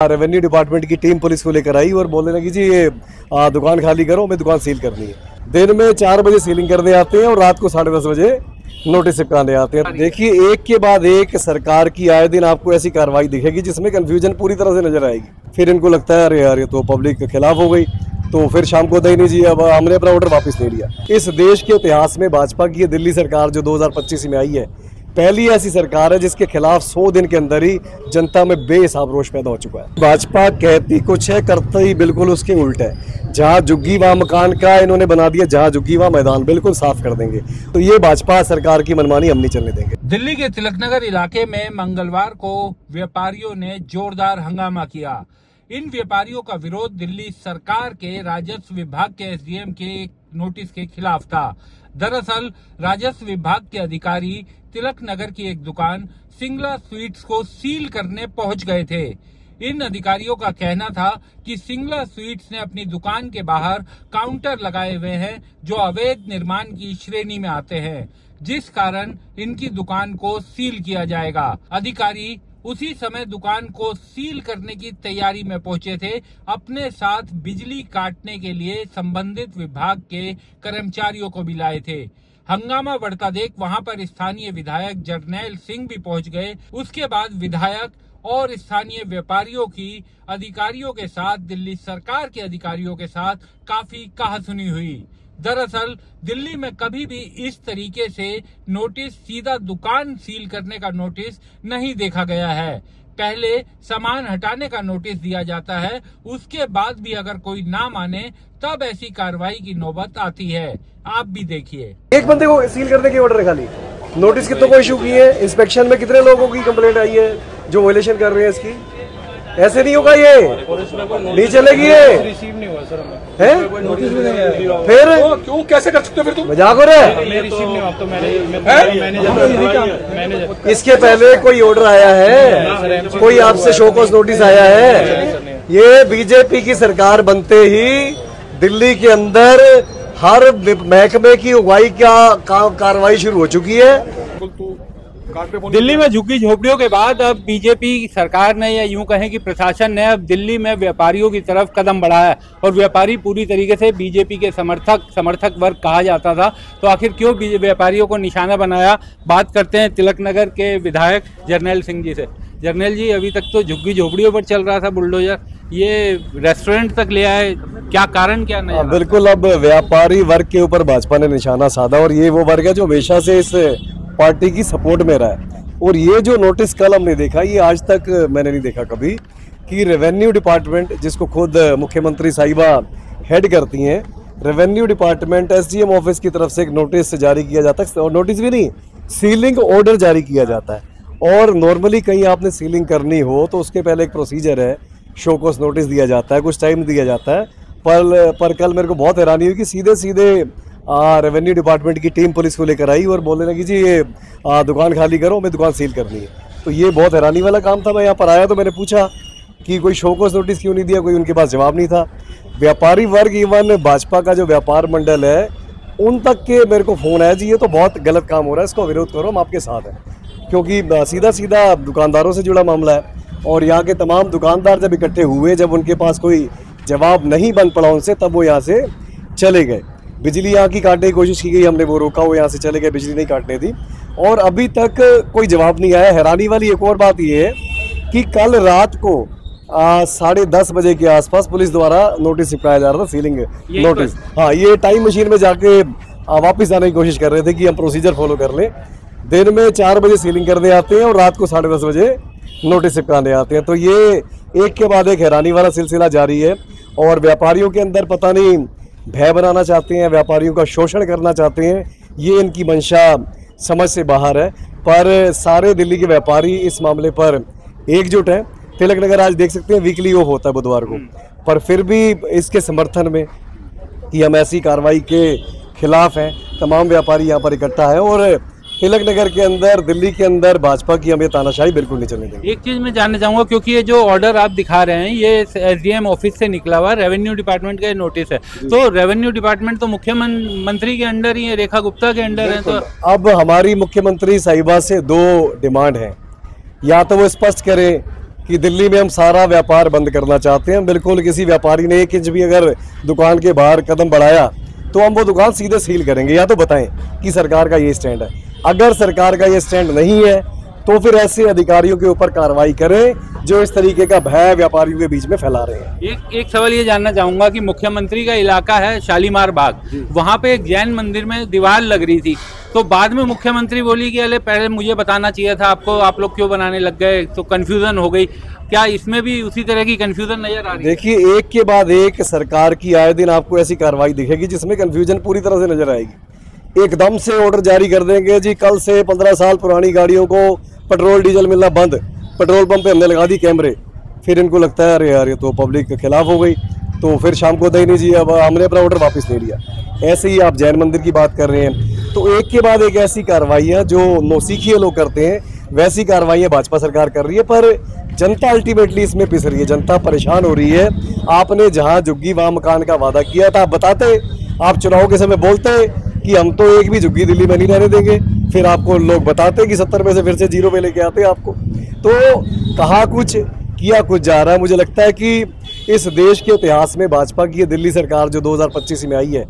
Revenue department की team police को लेकर आई और बोलने लगी जी ये दुकान खाली करो, हमें दुकान सील करनी है। दिन में 4 बजे सीलिंग करने आते हैं और रात को 10:30 बजे नोटिस चिपकाने आते हैं। देखिए, एक के बाद एक सरकार की आए दिन आपको ऐसी कार्रवाई दिखेगी जिसमें कंफ्यूजन पूरी तरह से नजर आएगी। फिर इनको लगता है अरे यार ये तो पब्लिक के खिलाफ हो गई, तो फिर शाम को नहीं जी अब हमने अपना ऑर्डर वापस नहीं लिया। इस देश के इतिहास में भाजपा की ये दिल्ली सरकार जो 2025 में आई है, पहली ऐसी सरकार है जिसके खिलाफ 100 दिन के अंदर ही जनता में बेहिसाब रोष पैदा हो चुका है। भाजपा कहती कुछ है, करती बिल्कुल उसके उल्ट है। जहां झुग्गी वहां मकान का इन्होंने बना दिया, जहां झुग्गी वहां मैदान, बिल्कुल साफ कर देंगे। तो ये भाजपा सरकार की मनमानी हम नहीं चलने देंगे। दिल्ली के तिलकनगर इलाके में मंगलवार को व्यापारियों ने जोरदार हंगामा किया। इन व्यापारियों का विरोध दिल्ली सरकार के राजस्व विभाग के एसडीएम के नोटिस के खिलाफ था। दरअसल राजस्व विभाग के अधिकारी तिलकनगर की एक दुकान सिंगला स्वीट्स को सील करने पहुंच गए थे। इन अधिकारियों का कहना था कि सिंगला स्वीट्स ने अपनी दुकान के बाहर काउंटर लगाए हुए हैं जो अवैध निर्माण की श्रेणी में आते हैं, जिस कारण इनकी दुकान को सील किया जाएगा। अधिकारी उसी समय दुकान को सील करने की तैयारी में पहुंचे थे। अपने साथ बिजली काटने के लिए संबंधित विभाग के कर्मचारियों को भी लाए थे। हंगामा बढ़ता देख वहां पर स्थानीय विधायक जरनैल सिंह भी पहुंच गए। उसके बाद विधायक और स्थानीय व्यापारियों की अधिकारियों के साथ, दिल्ली सरकार के अधिकारियों के साथ काफी कहासुनी हुई। दरअसल दिल्ली में कभी भी इस तरीके से नोटिस, सीधा दुकान सील करने का नोटिस नहीं देखा गया है। पहले सामान हटाने का नोटिस दिया जाता है, उसके बाद भी अगर कोई ना माने तब ऐसी कार्रवाई की नौबत आती है। आप भी देखिए। एक बंदे को सील करने की ऑर्डर है, खाली नोटिस कितनों को इशू किए हैं, इंस्पेक्शन में कितने लोगों की कंप्लेंट आई है जो वायलेशन कर रहे हैं इसकी। ऐसे नहीं होगा, ये नहीं चलेगी, ये रिसीव नहीं हुआ सर हमें। है नोटिस भी नहीं आया। फिर क्यों कैसे कर सकते हो फिर तुम? मजाक हो रहा है। रिसीव नहीं हुआ तो मैनेजर। इसके पहले कोई ऑर्डर आया है, कोई आपसे शो कॉज नोटिस आया है? ये बीजेपी की सरकार बनते ही दिल्ली के अंदर हर महकमे की उगाई का कार्रवाई शुरू हो चुकी है। दिल्ली में झुग्गी झोपड़ियों के बाद अब बीजेपी सरकार ने, या यूं कहें कि प्रशासन ने, अब दिल्ली में व्यापारियों की तरफ कदम बढ़ाया है। और व्यापारी पूरी तरीके से बीजेपी के समर्थक वर्ग कहा जाता था, तो आखिर क्यों व्यापारियों को निशाना बनाया? बात करते हैं तिलकनगर के विधायक जरनैल सिंह जी से। जरनैल जी, अभी तक तो झुग्गी झोपड़ियों पर चल रहा था बुलडोजर, ये रेस्टोरेंट तक ले आए, क्या कारण क्या नहीं? बिल्कुल, अब व्यापारी वर्ग के ऊपर भाजपा ने निशाना साधा और ये वो वर्ग है जो हमेशा से इस पार्टी की सपोर्ट में रहा है। और ये जो नोटिस कल हमने देखा, ये आज तक मैंने नहीं देखा कभी कि रेवेन्यू डिपार्टमेंट, जिसको खुद मुख्यमंत्री साहिबा हेड करती हैं, रेवेन्यू डिपार्टमेंट एसडीएम ऑफिस की तरफ से एक नोटिस जारी किया जाता है, और नोटिस भी नहीं, सीलिंग ऑर्डर जारी किया जाता है। और नॉर्मली कहीं आपने सीलिंग करनी हो तो उसके पहले एक प्रोसीजर है, शो कॉज नोटिस दिया जाता है, कुछ टाइम दिया जाता है। पर कल मेरे को बहुत हैरानी हुई कि सीधे रेवेन्यू डिपार्टमेंट की टीम पुलिस को लेकर आई और बोलने लगी जी ये दुकान खाली करो, हमें दुकान सील करनी है। तो ये बहुत हैरानी वाला काम था। मैं यहाँ पर आया तो मैंने पूछा कि कोई शो कॉज नोटिस क्यों नहीं दिया, कोई उनके पास जवाब नहीं था। व्यापारी वर्ग, इवन भाजपा का जो व्यापार मंडल है, उन तक के मेरे को फ़ोन आया जी ये तो बहुत गलत काम हो रहा है, इसको विरोध करो, हम आपके साथ हैं। क्योंकि सीधा दुकानदारों से जुड़ा मामला है और यहाँ के तमाम दुकानदार जब इकट्ठे हुए, जब उनके पास कोई जवाब नहीं बन पड़ा उनसे, तब वो यहाँ से चले गए। बिजली यहाँ की काटने की कोशिश की गई, हमने वो रोका, वो यहाँ से चले गए, बिजली नहीं काटने दी और अभी तक कोई जवाब नहीं आया। हैरानी वाली एक और बात ये है कि कल रात को 10:30 बजे के आसपास पुलिस द्वारा नोटिस चिपकाया जा रहा था, सीलिंग नोटिस। हाँ, ये टाइम मशीन में जाके वापस आने की कोशिश कर रहे थे कि हम प्रोसीजर फॉलो कर लें। दिन में 4 बजे सीलिंग करने आते हैं और रात को 10:30 बजे नोटिस चिपकाने आते हैं। तो ये एक के बाद एक हैरानी वाला सिलसिला जारी है और व्यापारियों के अंदर पता नहीं भय बनाना चाहते हैं, व्यापारियों का शोषण करना चाहते हैं, ये इनकी मंशा समझ से बाहर है। पर सारे दिल्ली के व्यापारी इस मामले पर एकजुट हैं। तिलकनगर आज देख सकते हैं वीकली ऑफ होता है बुधवार को, पर फिर भी इसके समर्थन में कि हम ऐसी कार्रवाई के खिलाफ हैं, तमाम व्यापारी यहाँ पर इकट्ठा है। और तिलकनगर के अंदर, दिल्ली के अंदर भाजपा की हम ये तानाशाही बिल्कुल नहीं चलने देंगे। एक चीज मैं जानना चाहूंगा, क्योंकि ये जो ऑर्डर आप दिखा रहे हैं ये एसडीएम ऑफिस से निकला हुआ रेवेन्यू डिपार्टमेंट का नोटिस है, तो रेवेन्यू डिपार्टमेंट तो मुख्यमंत्री के अंडर ही है, रेखा गुप्ता के अंडर है। तो अब हमारी मुख्यमंत्री साहिबा से 2 डिमांड है, या तो वो स्पष्ट करें कि दिल्ली में हम सारा व्यापार बंद करना चाहते हैं। बिल्कुल किसी व्यापारी ने 1 इंच भी अगर दुकान के बाहर कदम बढ़ाया तो हम वो दुकान सीधे सील करेंगे। या तो बताएं कि सरकार का ये स्टैंड है। अगर सरकार का ये स्टैंड नहीं है तो फिर ऐसे अधिकारियों के ऊपर कार्रवाई करें जो इस तरीके का भय व्यापारियों के बीच में फैला रहे हैं। एक सवाल ये जानना चाहूंगा कि मुख्यमंत्री का इलाका है शालीमार बाग, वहाँ पे एक जैन मंदिर में दीवार लग रही थी, तो बाद में मुख्यमंत्री बोली कि अरे पहले मुझे बताना चाहिए था आपको, आप लोग क्यों बनाने लग गए, तो कंफ्यूजन हो गई। क्या इसमें भी उसी तरह की कंफ्यूजन नजर आ रही है? देखिए, एक के बाद एक सरकार की आए दिन आपको ऐसी कार्रवाई दिखेगी जिसमें कंफ्यूजन पूरी तरह से नजर आएगी। एकदम से ऑर्डर जारी कर देंगे जी कल से 15 साल पुरानी गाड़ियों को पेट्रोल डीजल मिलना बंद, पेट्रोल पंप पे हमने लगा दी कैमरे। फिर इनको लगता है अरे यार ये तो पब्लिक के खिलाफ हो गई, तो फिर शाम को नहीं जी अब हमने अपना ऑर्डर वापस नहीं लिया। ऐसे ही आप जैन मंदिर की बात कर रहे हैं, तो एक के बाद एक ऐसी कार्रवाइयाँ जो नौसिखिए लोग करते हैं वैसी कार्रवाइयाँ भाजपा सरकार कर रही है, पर जनता अल्टीमेटली इसमें पिस रही है, जनता परेशान हो रही है। आपने जहाँ झुग्गी वहाँ मकान का वादा किया था, आप बताते, आप चुनाव के समय बोलते कि हम तो एक भी झुग्गी दिल्ली में नहीं रहने देंगे, फिर आपको लोग बताते कि 70 में से फिर से 0 पे लेके आते आपको। तो कहा कुछ किया कुछ जा रहा है। मुझे लगता है कि इस देश के इतिहास में भाजपा की ये दिल्ली सरकार जो 2025 में आई है,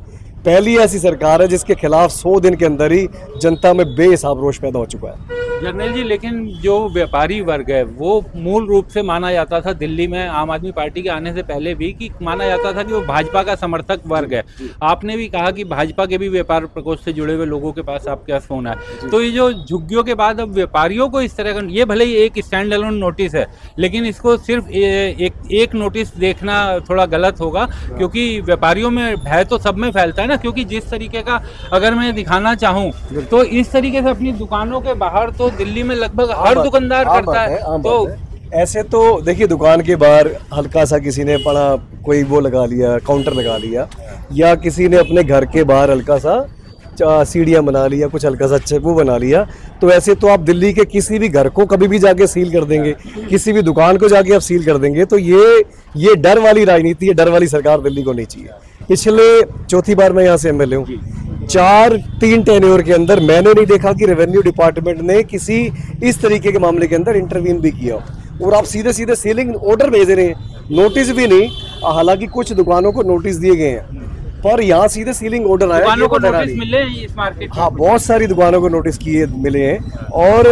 पहली ऐसी सरकार है जिसके खिलाफ 100 दिन के अंदर ही जनता में बेहिसाब रोष पैदा हो चुका है। जनरल जी, लेकिन जो व्यापारी वर्ग है वो मूल रूप से माना जाता था दिल्ली में आम आदमी पार्टी के आने से पहले भी कि माना जाता था कि वो भाजपा का समर्थक वर्ग है। आपने भी कहा कि भाजपा के भी व्यापार प्रकोष्ठ से जुड़े हुए लोगों के पास आपके पास फोन है, तो ये जो झुग्गियों के बाद अब व्यापारियों को इस तरह का, ये भले ही एक स्टैंड अलोन नोटिस है, लेकिन इसको सिर्फ एक नोटिस देखना थोड़ा गलत होगा, क्योंकि व्यापारियों में भय तो सब में फैलता है ना। क्योंकि जिस तरीके का अगर मैं दिखाना चाहूँ तो इस तरीके से अपनी दुकानों के बाहर तो दिल्ली में लगभग हर दुकानदार करता है। तो ऐसे तो देखिए, दुकान के बाहर हल्का सा किसी ने पड़ा कोई वो लगा लिया, काउंटर लगा लिया, या किसी ने अपने घर के बाहर हल्का सा सीढ़ियाँ बना लिया, कुछ हल्का सा वो बना लिया, तो ऐसे तो आप दिल्ली के किसी भी घर को कभी भी जाके सील कर देंगे, किसी भी दुकान को जाके आप सील कर देंगे। तो ये डर वाली राजनीति है, डर वाली सरकार दिल्ली को नहीं चाहिए। पिछले चौथी बार मैं यहाँ से एमएलए हूँ, 3 टेन्योर के अंदर मैंने नहीं देखा कि रेवेन्यू डिपार्टमेंट ने किसी इस तरीके के मामले के अंदर इंटरवीन भी किया। और आप सीधे सीधे सीलिंग ऑर्डर भेज रहे हैं, नोटिस भी नहीं। हालांकि कुछ दुकानों को नोटिस दिए गए हैं, पर यहाँ सीधे सीलिंग ऑर्डर आया। दुकानों को नोटिस मिले हैं इस मार्केट में? हाँ, बहुत सारी दुकानों को नोटिस किए मिले हैं, और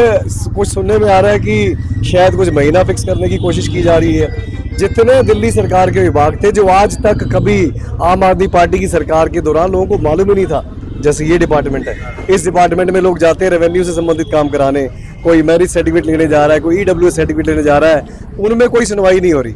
कुछ सुनने में आ रहा है कि शायद कुछ महीना फिक्स करने की कोशिश की जा रही है। जितने दिल्ली सरकार के विभाग थे जो आज तक कभी आम आदमी पार्टी की सरकार के दौरान लोगों को मालूम ही नहीं था, जैसे ये डिपार्टमेंट है, इस डिपार्टमेंट में लोग जाते हैं रेवेन्यू से संबंधित काम कराने, कोई मैरिज सर्टिफिकेट लेने जा रहा है, कोई ईडब्ल्यूएस सर्टिफिकेट लेने जा रहा है, उनमें कोई सुनवाई नहीं हो रही।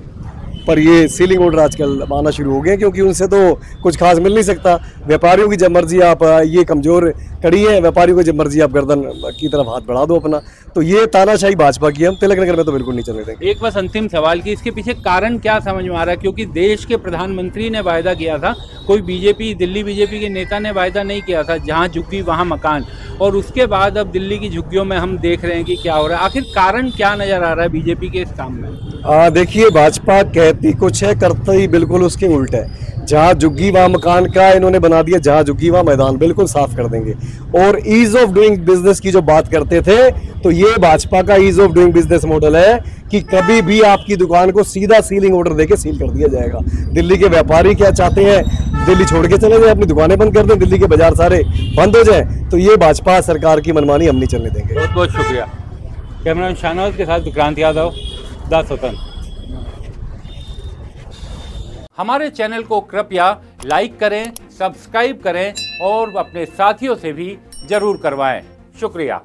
पर ये सीलिंग ऑर्डर आजकल आना शुरू हो गए, क्योंकि उनसे तो कुछ खास मिल नहीं सकता। व्यापारियों की जब मर्जी आप, ये कमजोर कड़ी है, व्यापारियों को जब मर्जी आप गर्दन की तरफ हाथ बढ़ा दो अपना, तो ये तानाशाही भाजपा की हम तिलक नगर में तो बिल्कुल नहीं चलने देंगे। एक बस अंतिम सवाल की, इसके पीछे कारण क्या समझ में आ रहा है? क्योंकि देश के प्रधानमंत्री ने वायदा किया था, कोई दिल्ली बीजेपी के नेता ने वायदा नहीं किया था, जहाँ झुग्गी वहाँ मकान, और उसके बाद अब दिल्ली की झुग्गियों में हम देख रहे हैं कि क्या हो रहा है। आखिर कारण क्या नजर आ रहा है बीजेपी के इस काम में? देखिए, भाजपा कहती कुछ है, करती बिल्कुल उसके उल्ट है। जहाँ झुग्गी वहाँ मकान का इन्होंने बना दिया, जहाँ झुग्गी वहाँ मैदान, बिल्कुल साफ कर देंगे। और ईज ऑफ डूइंग बिजनेस की जो बात करते थे, तो ये भाजपा का ease of doing business model है कि कभी भी आपकी दुकान को सीधा सीलिंग ऑर्डर देके सील कर दिया जाएगा। दिल्ली के व्यापारी क्या चाहते हैं, दिल्ली छोड़ के चले जाए, अपनी दुकानें बंद कर दें, दिल्ली के बाजार सारे बंद हो जाए, तो ये भाजपा सरकार की मनमानी हम नहीं चलने देंगे। बहुत बहुत शुक्रिया। कैमरामैन शाहनवाज के साथ विक्रांत यादव, द स्वतंत्र। हमारे चैनल को कृपया लाइक करें, सब्सक्राइब करें और अपने साथियों से भी जरूर करवाएं। शुक्रिया।